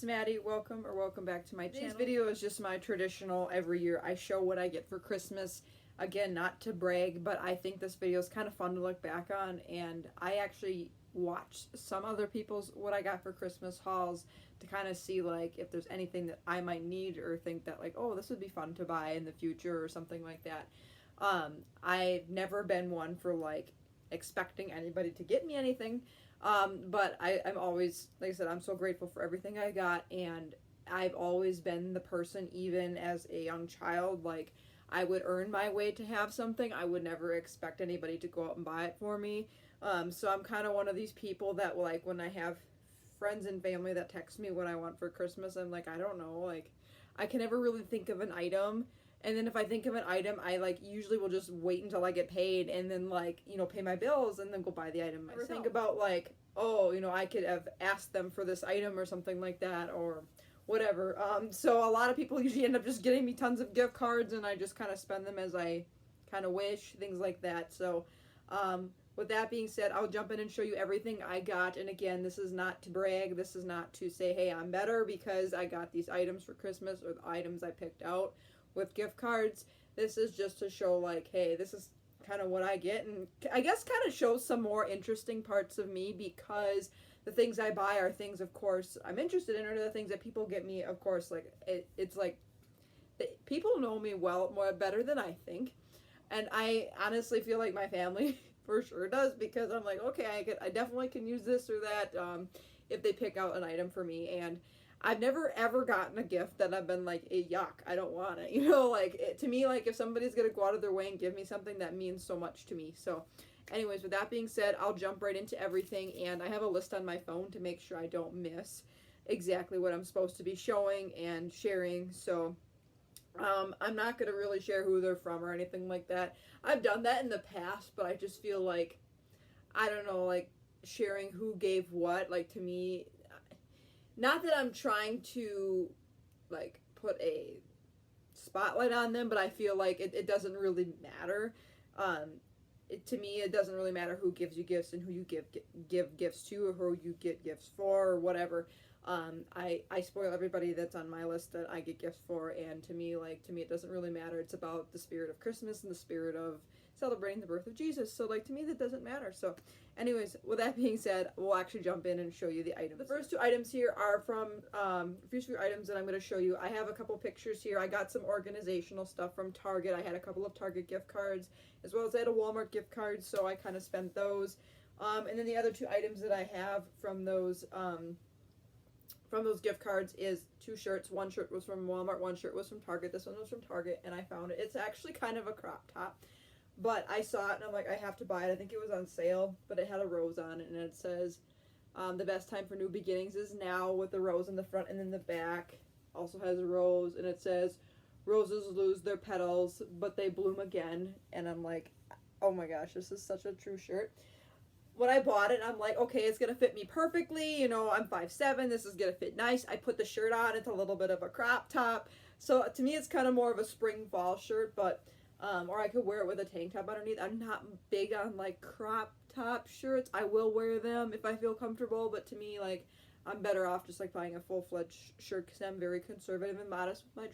Maddie. Welcome back to my channel. Today's video is just my traditional every year I show what I get for Christmas. Again, not to brag, but I think this video is kind of fun to look back on, and I actually watched some other people's what I got for Christmas hauls to kind of see like if there's anything that I might need or think that like, oh, this would be fun to buy in the future or something like that. I've never been one for like expecting anybody to get me anything. But I'm always, like I said, I'm so grateful for everything I got, and I've always been the person, even as a young child, like, I would earn my way to have something. I would never expect anybody to go out and buy it for me. So I'm kind of one of these people that, like, when I have friends and family that text me what I want for Christmas, I'm like, I don't know, like, I can never really think of an item. And then if I think of an item, I, like, usually will just wait until I get paid and then, like, you know, pay my bills and then go buy the item myself. Think about, like, oh, you know, I could have asked them for this item or something like that or whatever. So a lot of people usually end up just getting me tons of gift cards, and I just kind of spend them as I kind of wish, things like that. So with that being said, I'll jump in and show you everything I got. And again, this is not to brag. This is not to say, hey, I'm better because I got these items for Christmas or the items I picked out with gift cards. This is just to show like, hey, this is kind of what I get, and I guess kind of shows some more interesting parts of me, because the things I buy are things, of course, I'm interested in, or the things that people get me, of course, like it's like people know me better than I think, and I honestly feel like my family for sure does, because I'm like, okay, I definitely can use this or that if they pick out an item for me. And I've never ever gotten a gift that I've been like, hey, yuck, I don't want it. You know, like, to me, like, if somebody's going to go out of their way and give me something, that means so much to me. So, anyways, with that being said, I'll jump right into everything, and I have a list on my phone to make sure I don't miss exactly what I'm supposed to be showing and sharing. So, I'm not going to really share who they're from or anything like that. I've done that in the past, but I just feel like, I don't know, like, sharing who gave what, like, to me, not that I'm trying to, like, put a spotlight on them, but I feel like it doesn't really matter. To me, it doesn't really matter who gives you gifts and who you give gifts to, or who you get gifts for, or whatever. I spoil everybody that's on my list that I get gifts for, and to me, it doesn't really matter. It's about the spirit of Christmas and the spirit of celebrating the birth of Jesus. So, like, to me, that doesn't matter. So, anyways, with that being said, we'll actually jump in and show you the items. The first two items here are from, first few items that I'm going to show you. I have a couple pictures here. I got some organizational stuff from Target. I had a couple of Target gift cards, as well as I had a Walmart gift card, so I kind of spent those. And then the other two items that I have from those gift cards is two shirts. One shirt was from Walmart, one shirt was from Target. This one was from Target, and I found it. It's actually kind of a crop top, but I saw it and I'm like, I have to buy it. I think it was on sale, but it had a rose on it, and it says, the best time for new beginnings is now, with the rose in the front, and then the back also has a rose, and it says, roses lose their petals, but they bloom again. And I'm like, oh my gosh, this is such a true shirt. When I bought it, I'm like, okay, it's gonna fit me perfectly. You know, I'm 5'7", this is gonna fit nice. I put the shirt on, it's a little bit of a crop top. So to me, it's kind of more of a spring fall shirt, but or I could wear it with a tank top underneath. I'm not big on like crop top shirts. I will wear them if I feel comfortable, but to me, like, I'm better off just like buying a full-fledged shirt, because I'm very conservative and modest with my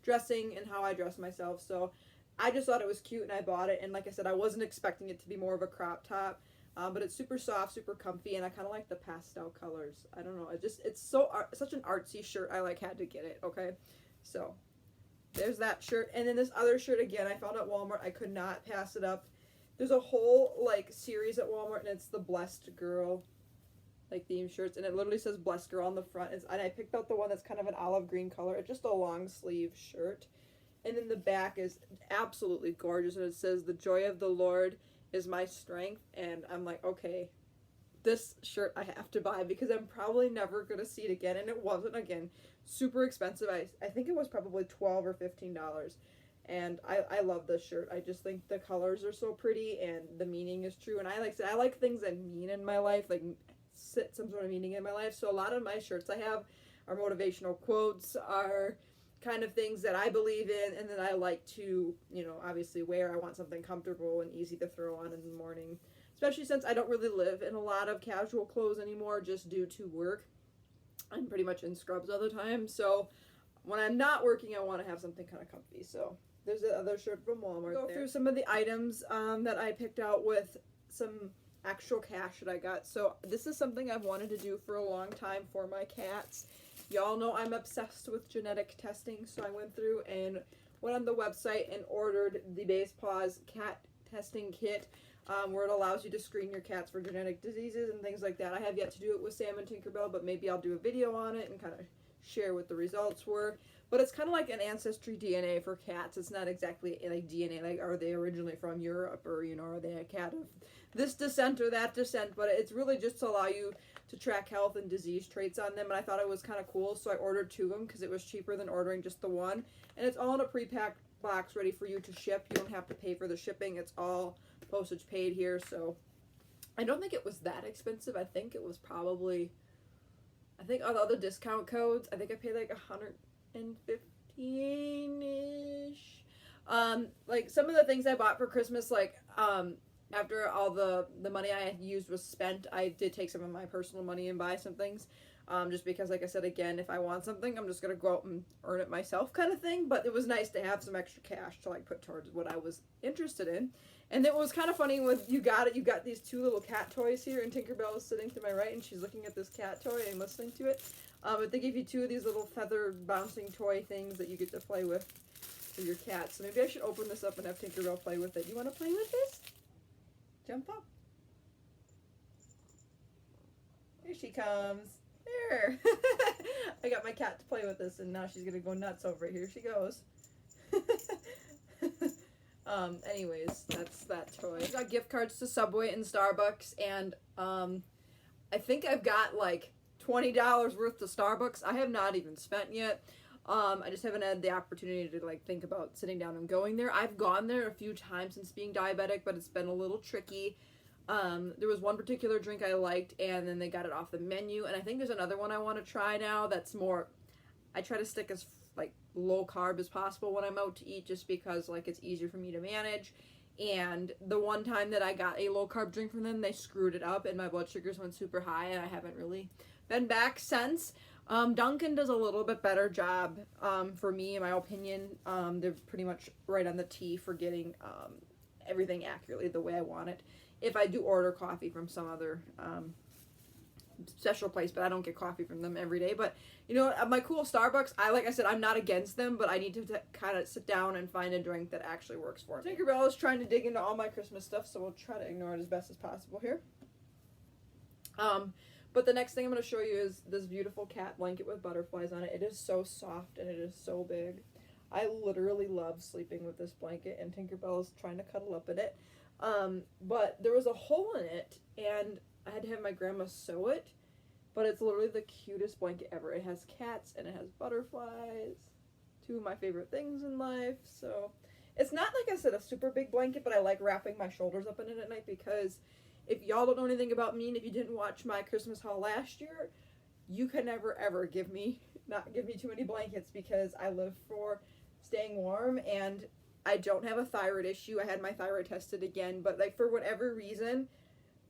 dressing and how I dress myself. So I just thought it was cute and I bought it, and like I said, I wasn't expecting it to be more of a crop top, but it's super soft, super comfy, and I kind of like the pastel colors. I don't know, it's such an artsy shirt. I like had to get it. Okay, so there's that shirt. And then this other shirt, again, I found at Walmart. I could not pass it up. There's a whole like series at Walmart, and it's the Blessed Girl like theme shirts, and it literally says Blessed Girl on the front. And I picked out the one that's kind of an olive green color. It's just a long sleeve shirt, and then the back is absolutely gorgeous, and it says, the joy of the Lord is my strength. And I'm like, okay, this shirt I have to buy, because I'm probably never gonna see it again. And it wasn't, again, super expensive. I think it was probably $12 or $15, and I love this shirt. I just think the colors are so pretty, and the meaning is true. And I like things that mean in my life, like sit some sort of meaning in my life. So a lot of my shirts I have are motivational quotes, are kind of things that I believe in and that I like to, you know, obviously wear. I want something comfortable and easy to throw on in the morning, especially since I don't really live in a lot of casual clothes anymore, just due to work. I'm pretty much in scrubs all the time, so when I'm not working, I want to have something kind of comfy. So there's the other shirt from Walmart. Go through some of the items that I picked out with some actual cash that I got. So this is something I've wanted to do for a long time for my cats. Y'all know I'm obsessed with genetic testing, so I went through and went on the website and ordered the Base Paws cat testing kit, where it allows you to screen your cats for genetic diseases and things like that. I have yet to do it with Sam and Tinkerbell, but maybe I'll do a video on it and kind of share what the results were. But it's kind of like an ancestry DNA for cats. It's not exactly like DNA, like are they originally from Europe, or, you know, are they a cat of this descent or that descent, but it's really just to allow you to track health and disease traits on them. And I thought it was kind of cool, so I ordered 2 of them because it was cheaper than ordering just the one. And it's all in a pre-packed box ready for you to ship. You don't have to pay for the shipping. It's all postage paid here, so I don't think it was that expensive. I think it was probably, I think all the other discount codes, I think I paid like $115-ish. Like some of the things I bought for Christmas, like after all the money I had used was spent, I did take some of my personal money and buy some things. Just because, like I said, again, if I want something, I'm just going to go out and earn it myself kind of thing. But it was nice to have some extra cash to, like, put towards what I was interested in. And it was kind of funny with, you got these 2 little cat toys here, and Tinkerbell is sitting to my right, and she's looking at this cat toy and listening to it. But they give you 2 of these little feather bouncing toy things that you get to play with for your cat. So maybe I should open this up and have Tinkerbell play with it. You want to play with this? Jump up. Here she comes. There. I got my cat to play with this, and now she's gonna go nuts over it. Here she goes. Anyways, that's that toy. I got gift cards to Subway and Starbucks, and I think I've got like $20 worth to Starbucks. I have not even spent yet. I just haven't had the opportunity to like think about sitting down and going there. I've gone there a few times since being diabetic, but it's been a little tricky. There was one particular drink I liked, and then they got it off the menu, and I think there's another one I want to try now that's more, I try to stick as like low carb as possible when I'm out to eat, just because like it's easier for me to manage. And the one time that I got a low carb drink from them, they screwed it up and my blood sugars went super high, and I haven't really been back since. Dunkin' does a little bit better job, for me, in my opinion. They're pretty much right on the tee for getting everything accurately the way I want it. If I do order coffee from some other special place, but I don't get coffee from them every day. But, you know, at my cool Starbucks, like I said, I'm not against them, but I need to kind of sit down and find a drink that actually works for me. Tinkerbell is trying to dig into all my Christmas stuff, so we'll try to ignore it as best as possible here. But the next thing I'm going to show you is this beautiful cat blanket with butterflies on it. It is so soft, and it is so big. I literally love sleeping with this blanket, and Tinkerbell is trying to cuddle up in it. But there was a hole in it, and I had to have my grandma sew it, but it's literally the cutest blanket ever. It has cats, and it has butterflies, 2 of my favorite things in life. So it's not, like I said, a super big blanket, but I like wrapping my shoulders up in it at night, because if y'all don't know anything about me, and if you didn't watch my Christmas haul last year, you can never ever not give me too many blankets, because I live for staying warm, and I don't have a thyroid issue. I had my thyroid tested again, but like for whatever reason,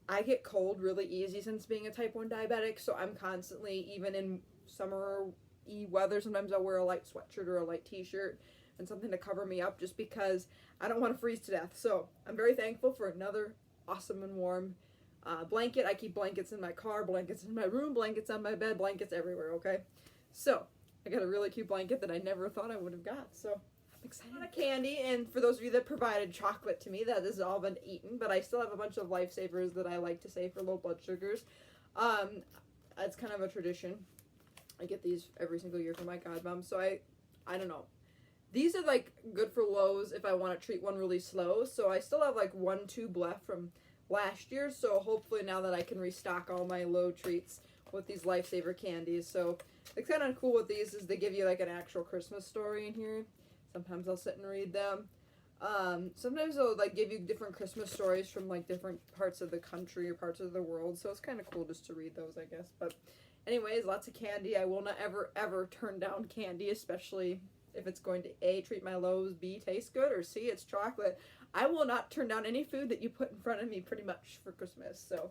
I get cold really easy since being a type 1 diabetic, so I'm constantly, even in summer-y weather, sometimes I'll wear a light sweatshirt or a light t-shirt and something to cover me up, just because I don't want to freeze to death. So I'm very thankful for another awesome and warm blanket. I keep blankets in my car, blankets in my room, blankets on my bed, blankets everywhere, okay? So I got a really cute blanket that I never thought I would have got, so I'm excited. A lot of candy, and for those of you that provided chocolate to me, that has all been eaten, but I still have a bunch of lifesavers that I like to save for low blood sugars. It's kind of a tradition. I get these every single year from my godmom, so I don't know. These are like good for lows if I want to treat one really slow, so I still have like 1 tube left from last year, so hopefully now that I can restock all my low treats with these lifesaver candies. So it's kind of cool with these is they give you like an actual Christmas story in here. Sometimes I'll sit and read them. Sometimes they'll like give you different Christmas stories from like different parts of the country or parts of the world, so it's kind of cool just to read those, I guess. But anyways, lots of candy. I will not ever turn down candy, especially if it's going to A, treat my lows, B, taste good, or C, it's chocolate. I will not turn down any food that you put in front of me pretty much for Christmas. So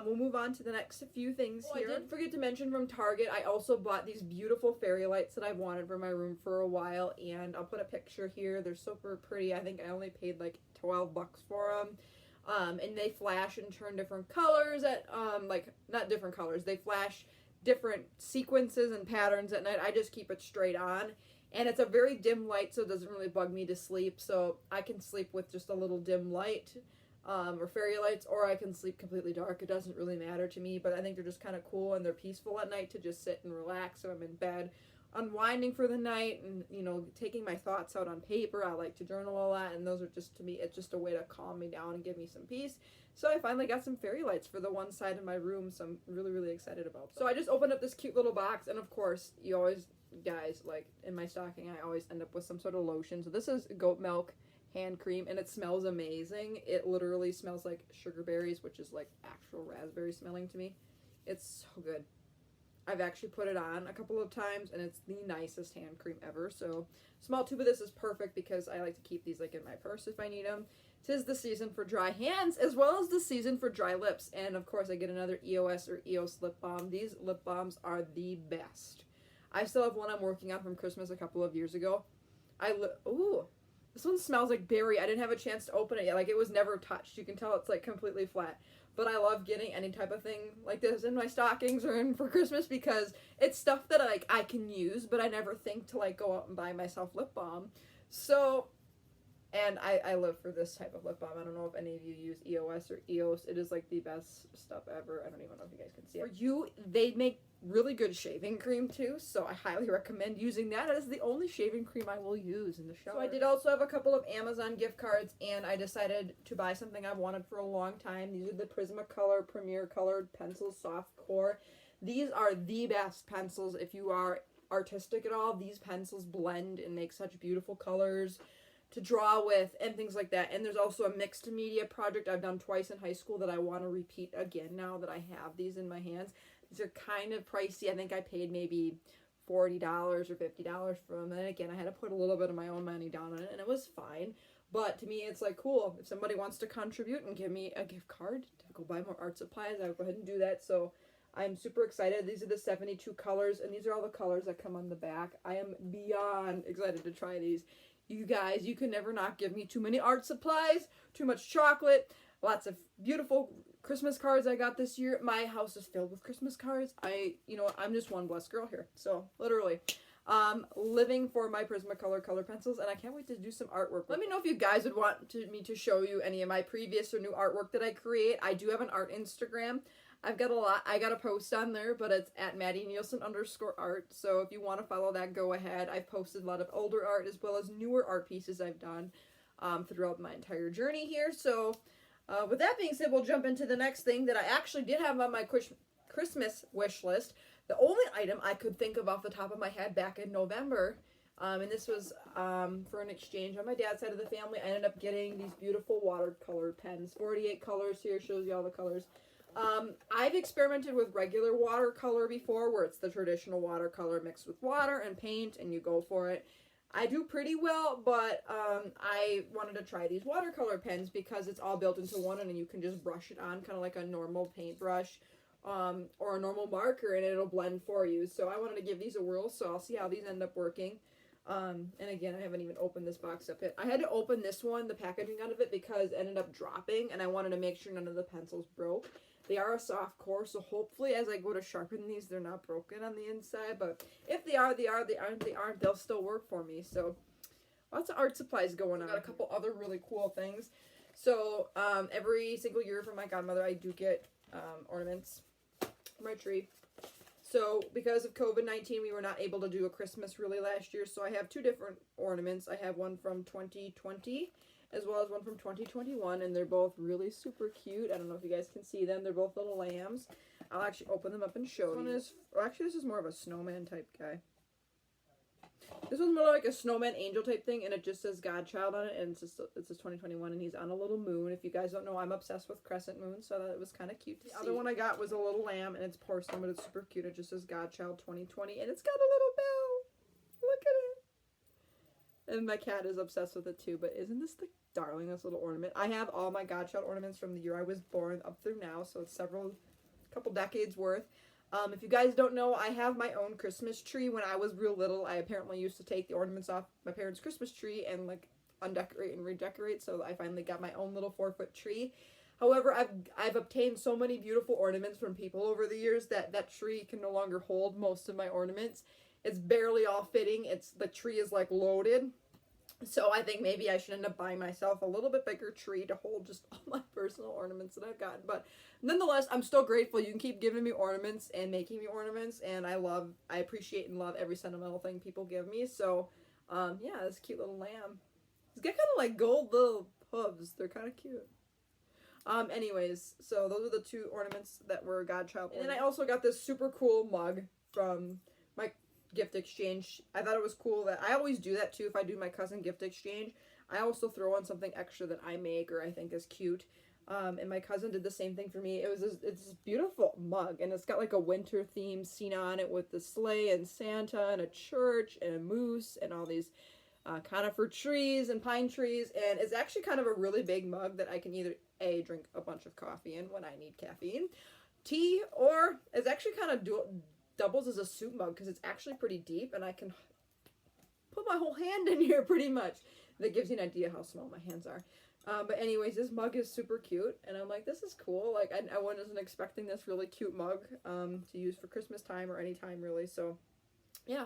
We'll move on to the next few things here. I did forget to mention from Target, I also bought these beautiful fairy lights that I've wanted for my room for a while, and I'll put a picture here. They're super pretty. I think I only paid like $12 for them. And they flash and turn different colors at, like, not different colors, they flash different sequences and patterns at night. I just keep it straight on. And it's a very dim light, so it doesn't really bug me to sleep. So I can sleep with just a little dim light. Or fairy lights, or I can sleep completely dark. It doesn't really matter to me, but I think they're just kind of cool, and they're peaceful at night to just sit and relax. So I'm in bed, unwinding for the night, and, you know, taking my thoughts out on paper. I like to journal a lot, and those are just, to me, it's just a way to calm me down and give me some peace. So I finally got some fairy lights for the one side of my room, so I'm really, really excited about them. So I just opened up this cute little box, and of course, you always, guys, like, in my stocking, I always end up with some sort of lotion. So this is goat milk hand cream, and it smells amazing. It literally smells like sugar berries, which is like actual raspberry smelling to me. It's so good. I've actually put it on a couple of times, and it's the nicest hand cream ever. So small tube of this is perfect because I like to keep these like in my purse if I need them. 'Tis the season for dry hands as well as the season for dry lips, and of course I get another Eos or Eos Lip Balm. These lip balms are the best. I still have one I'm working on from Christmas a couple of years ago. Ooh. This one smells like berry. I didn't have a chance to open it yet. Like, it was never touched. You can tell it's, like, completely flat. But I love getting any type of thing like this in my stockings or in for Christmas because it's stuff that, like, I can use, but I never think to, like, go out and buy myself lip balm. So, and I live for this type of lip balm. I don't know if any of you use EOS or EOS. It is, like, the best stuff ever. I don't even know if you guys can see it. For you, they make really good shaving cream too, so I highly recommend using that. It is the only shaving cream I will use in the shower. So I did also have a couple of Amazon gift cards, and I decided to buy something I've wanted for a long time. These are the Prismacolor Premier Colored Pencils Soft Core. These are the best pencils if you are artistic at all. These pencils blend and make such beautiful colors to draw with and things like that. And there's also a mixed media project I've done twice in high school that I want to repeat again now that I have these in my hands. These are kind of pricey. I think I paid maybe $40 or $50 for them. And again, I had to put a little bit of my own money down on it, and it was fine. But to me, it's like, cool. If somebody wants to contribute and give me a gift card to go buy more art supplies, I'll go ahead and do that. So I'm super excited. These are the 72 colors, and these are all the colors that come on the back. I am beyond excited to try these. You guys, you can never not give me too many art supplies, too much chocolate, lots of beautiful Christmas cards I got this year. My house is filled with Christmas cards. I'm just one blessed girl here. So, literally, living for my Prismacolor color pencils, and I can't wait to do some artwork. Let me know if you guys would want me to show you any of my previous or new artwork that I create. I do have an art Instagram. I've got a lot. I got a post on there, but it's at Maddie Nielsen _art. So if you want to follow that, go ahead. I've posted a lot of older art as well as newer art pieces I've done throughout my entire journey here. So with that being said, we'll jump into the next thing that I actually did have on my Christmas wish list. The only item I could think of off the top of my head back in November, and this was for an exchange on my dad's side of the family. I ended up getting these beautiful watercolor pens. 48 colors here, shows you all the colors. I've experimented with regular watercolor before, where it's the traditional watercolor mixed with water and paint, and you go for it. I do pretty well, but I wanted to try these watercolor pens because it's all built into one, and you can just brush it on kind of like a normal paintbrush or a normal marker, and it'll blend for you. So I wanted to give these a whirl, so I'll see how these end up working. And again, I haven't even opened this box up yet. I had to open this one, the packaging out of it, because it ended up dropping, and I wanted to make sure none of the pencils broke. They are a soft core, so hopefully as I go to sharpen these, they're not broken on the inside. But if they are, they are. They aren't, they aren't. They'll still work for me. So lots of art supplies going on. Got a couple other really cool things. So every single year from my godmother, I do get ornaments for my tree. So because of COVID-19, we were not able to do a Christmas really last year. So I have two different ornaments. I have one from 2020 as well as one from 2021, and they're both really super cute. I don't know if you guys can see them. They're both little lambs. I'll actually open them up and show you. This is more of a snowman type guy. This one's more like a snowman angel type thing, and it just says Godchild on it, and it says 2021, and he's on a little moon. If you guys don't know, I'm obsessed with crescent moons, so that it was kind of cute to see. The other one I got was a little lamb, and it's porcelain, but it's super cute. It just says Godchild 2020, and it's got a little bell. Look at it. And my cat is obsessed with it too. But isn't this the darlingest little ornament? I have all my godchild ornaments from the year I was born up through now, so it's couple decades worth. If you guys don't know, I have my own Christmas tree. When I was real little, I apparently used to take the ornaments off my parents' Christmas tree and like undecorate and redecorate, so I finally got my own little 4-foot tree. However, I've obtained so many beautiful ornaments from people over the years that that tree can no longer hold most of my ornaments. It's barely all fitting. The tree is like loaded. So I think maybe I should end up buying myself a little bit bigger tree to hold just all my personal ornaments that I've gotten. But nonetheless, I'm still grateful. You can keep giving me ornaments and making me ornaments, and I appreciate and love every sentimental thing people give me. So, yeah, this cute little lamb. He's got kind of like gold little hooves. They're kind of cute. Anyways, so those are the 2 ornaments that were godchild. And then I also got this super cool mug from my gift exchange. I thought it was cool that I always do that too. If I do my cousin gift exchange, I also throw on something extra that I make or I think is cute. And my cousin did the same thing for me. It's this beautiful mug, and it's got like a winter theme scene on it with the sleigh and Santa and a church and a moose and all these conifer trees and pine trees. And it's actually kind of a really big mug that I can either drink a bunch of coffee in when I need caffeine, tea, or it's actually kind of doubles as a soup mug because it's actually pretty deep, and I can put my whole hand in here pretty much. That gives you an idea how small my hands are. But anyways, this mug is super cute, and I'm like, this is cool. Like, I wasn't expecting this really cute mug to use for Christmas time or any time really. So, yeah,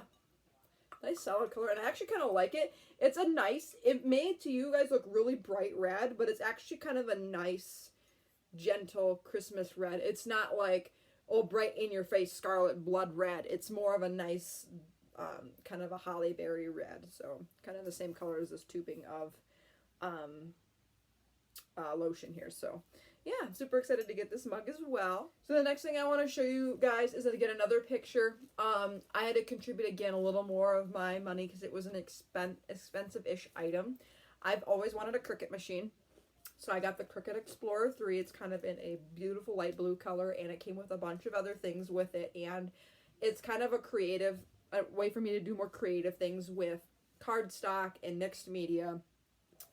nice solid color, and I actually kind of like it. It made to you guys look really bright red, but it's actually kind of a nice, gentle Christmas red. It's not like, oh, bright in your face scarlet blood red. It's more of a nice kind of a holly berry red, so kind of the same color as this tubing of lotion here. So yeah, I'm super excited to get this mug as well. So the next thing I want to show you guys is to get another picture. I had to contribute again a little more of my money because it was an expensive-ish item. I've always wanted a Cricut machine. So I got the Cricut Explorer 3. It's kind of in a beautiful light blue color, and it came with a bunch of other things with it. And it's kind of a way for me to do more creative things with cardstock and mixed media.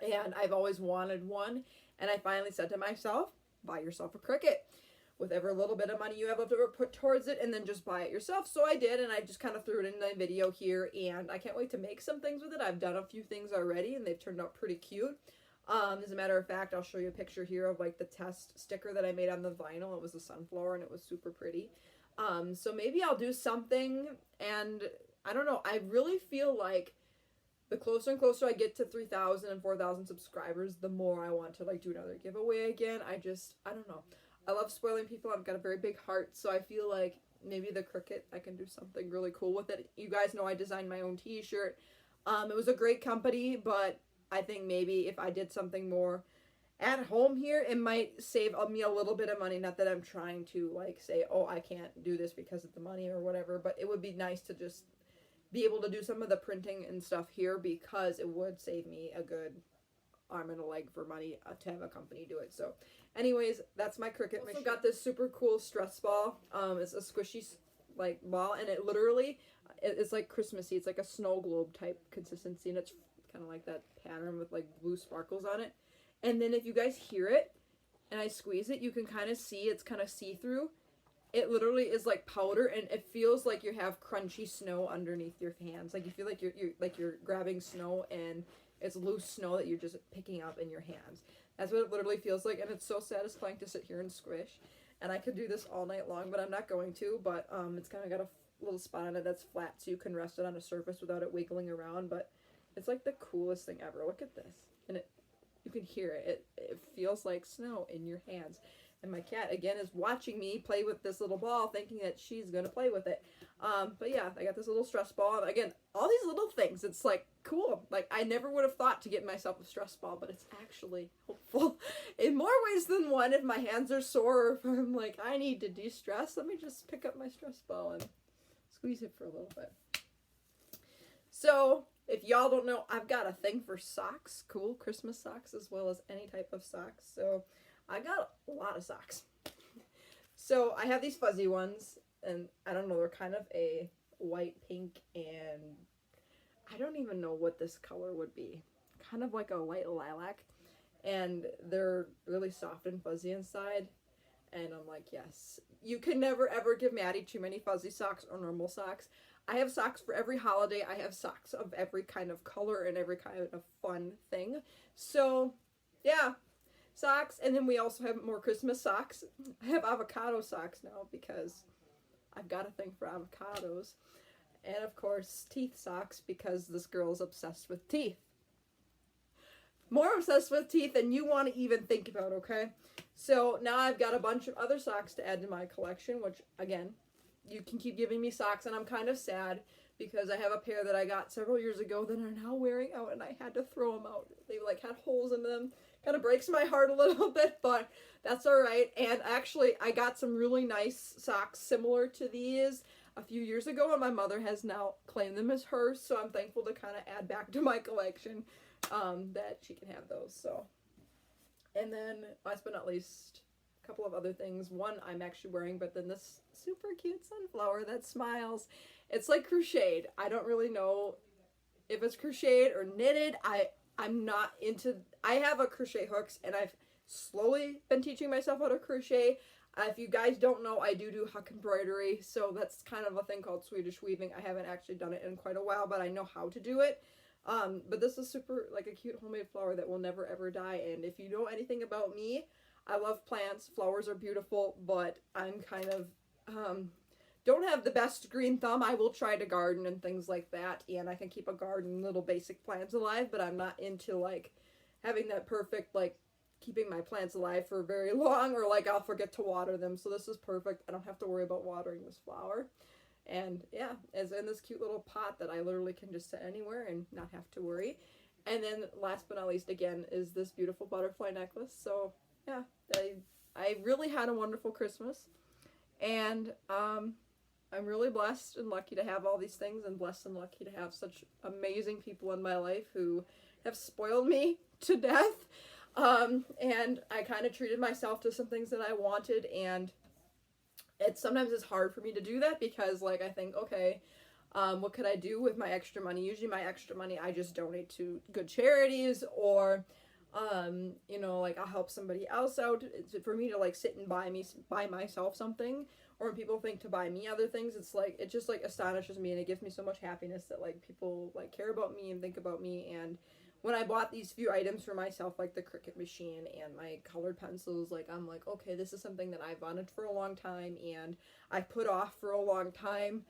And I've always wanted one. And I finally said to myself, buy yourself a Cricut. With every little bit of money you have left over, put towards it, and then just buy it yourself. So I did, and I just kind of threw it in the video here. And I can't wait to make some things with it. I've done a few things already, and they've turned out pretty cute. As a matter of fact, I'll show you a picture here of like the test sticker that I made on the vinyl. It was a sunflower and it was super pretty. So maybe I'll do something, and I don't know. I really feel like the closer and closer I get to 3,000 and 4,000 subscribers, the more I want to like do another giveaway again. I don't know. I love spoiling people. I've got a very big heart, so I feel like maybe the Cricut, I can do something really cool with it. You guys know I designed my own t-shirt. It was a great company, but I think maybe if I did something more at home here, it might save me a little bit of money. Not that I'm trying to like say, oh, I can't do this because of the money or whatever, but it would be nice to just be able to do some of the printing and stuff here because it would save me a good arm and a leg for money to have a company do it. So anyways, that's my Cricut machine. Also got this super cool stress ball. It's a squishy like ball, and it literally it's like Christmassy. It's like a snow globe type consistency, and it's kind of like that pattern with like blue sparkles on it. And then if you guys hear it and I squeeze it, you can kind of see it's kind of see-through. It literally is like powder, and it feels like you have crunchy snow underneath your hands. Like you feel like you're grabbing snow, and it's loose snow that you're just picking up in your hands. That's what it literally feels like, and it's so satisfying to sit here and squish. And I could do this all night long, but I'm not going to. But it's kind of got a little spot on it that's flat, so you can rest it on a surface without it wiggling around. But it's like the coolest thing ever. Look at this. And you can hear it. It feels like snow in your hands. And my cat, again, is watching me play with this little ball, thinking that she's going to play with it. But yeah, I got this little stress ball. And again, all these little things, it's like cool. Like, I never would have thought to get myself a stress ball, but it's actually helpful in more ways than one. If my hands are sore, or if I'm like, I need to de-stress, let me just pick up my stress ball and squeeze it for a little bit. So, if y'all don't know, I've got a thing for socks, cool Christmas socks, as well as any type of socks. So I got a lot of socks. So I have these fuzzy ones, and I don't know, they're kind of a white, pink, and I don't even know what this color would be. Kind of like a light lilac. And they're really soft and fuzzy inside. And I'm like, yes. You can never ever give Maddie too many fuzzy socks or normal socks. I have socks for every holiday. I have socks of every kind of color and every kind of fun thing. So, yeah. Socks. And then we also have more Christmas socks. I have avocado socks now because I've got a thing for avocados. And of course, teeth socks because this girl's obsessed with teeth. More obsessed with teeth than you want to even think about, okay? So now I've got a bunch of other socks to add to my collection, which, again, you can keep giving me socks, and I'm kind of sad because I have a pair that I got several years ago that are now wearing out, and I had to throw them out. They, like, had holes in them. Kind of breaks my heart a little bit, but that's all right. And actually, I got some really nice socks similar to these a few years ago, and my mother has now claimed them as hers, so I'm thankful to kind of add back to my collection. That she can have those. So, and then last but not least, a couple of other things. One I'm actually wearing, but then this super cute sunflower that smiles. It's like crocheted. I don't really know if it's crocheted or knitted. I'm not into. I have a crochet hooks, and I've slowly been teaching myself how to crochet. If you guys don't know, I do hook embroidery, so that's kind of a thing called Swedish weaving. I haven't actually done it in quite a while, but I know how to do it. But this is super, like, a cute homemade flower that will never ever die. And if you know anything about me, I love plants. Flowers are beautiful, but I'm kind of, don't have the best green thumb. I will try to garden and things like that, and I can keep a garden, little basic plants alive, but I'm not into, like, having that perfect, like, keeping my plants alive for very long, or, like, I'll forget to water them. So this is perfect. I don't have to worry about watering this flower. And yeah, it's in this cute little pot that I literally can just set anywhere and not have to worry. And then last but not least, again, is this beautiful butterfly necklace. So yeah, I really had a wonderful Christmas. And I'm really blessed and lucky to have all these things, and blessed and lucky to have such amazing people in my life who have spoiled me to death. And I kind of treated myself to some things that I wanted, and sometimes it's hard for me to do that because, like, I think, okay, what could I do with my extra money? Usually my extra money I just donate to good charities, or, you know, like, I'll help somebody else out. For me to, like, sit and buy myself something, or when people think to buy me other things, it's like, it just, like, astonishes me, and it gives me so much happiness that, like, people, like, care about me and think about me. And when I bought these few items for myself, like the Cricut machine and my colored pencils, like, I'm like, okay, this is something that I've wanted for a long time, and I put off for a long time,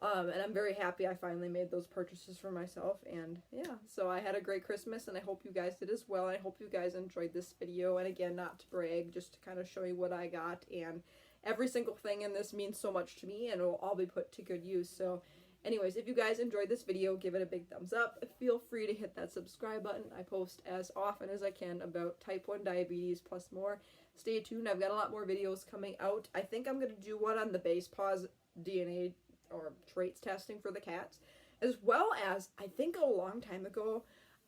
and I'm very happy I finally made those purchases for myself. And yeah, so I had a great Christmas, and I hope you guys did as well. I hope you guys enjoyed this video, and again, not to brag, just to kind of show you what I got, and every single thing in this means so much to me, and it will all be put to good use. So anyways, if you guys enjoyed this video, give it a big thumbs up. Feel free to hit that subscribe button. I post as often as I can about type 1 diabetes plus more. Stay tuned. I've got a lot more videos coming out. I think I'm going to do one on the base paws DNA or traits testing for the cats, as well as, I think a long time ago,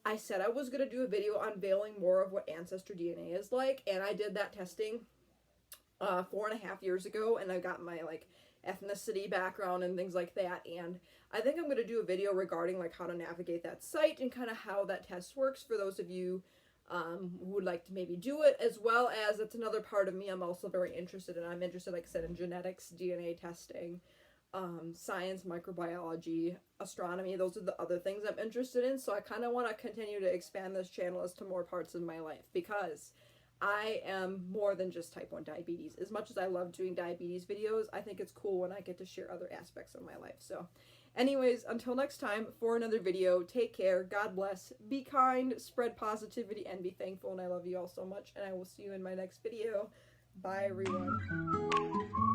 I said I was going to do a video unveiling more of what ancestor DNA is like, and I did that testing 4.5 years ago, and I got my, like, ethnicity background and things like that, and I think I'm going to do a video regarding, like, how to navigate that site and kind of how that test works for those of you who would like to maybe do it, as well as it's another part of me I'm also very interested in. I'm interested, like I said, in genetics, DNA testing, science, microbiology, astronomy. Those are the other things I'm interested in, so I kind of want to continue to expand this channel as to more parts of my life, because I am more than just type 1 diabetes. As much as I love doing diabetes videos, I think it's cool when I get to share other aspects of my life. So anyways, until next time for another video, take care, God bless, be kind, spread positivity, and be thankful, and I love you all so much, and I will see you in my next video. Bye, everyone.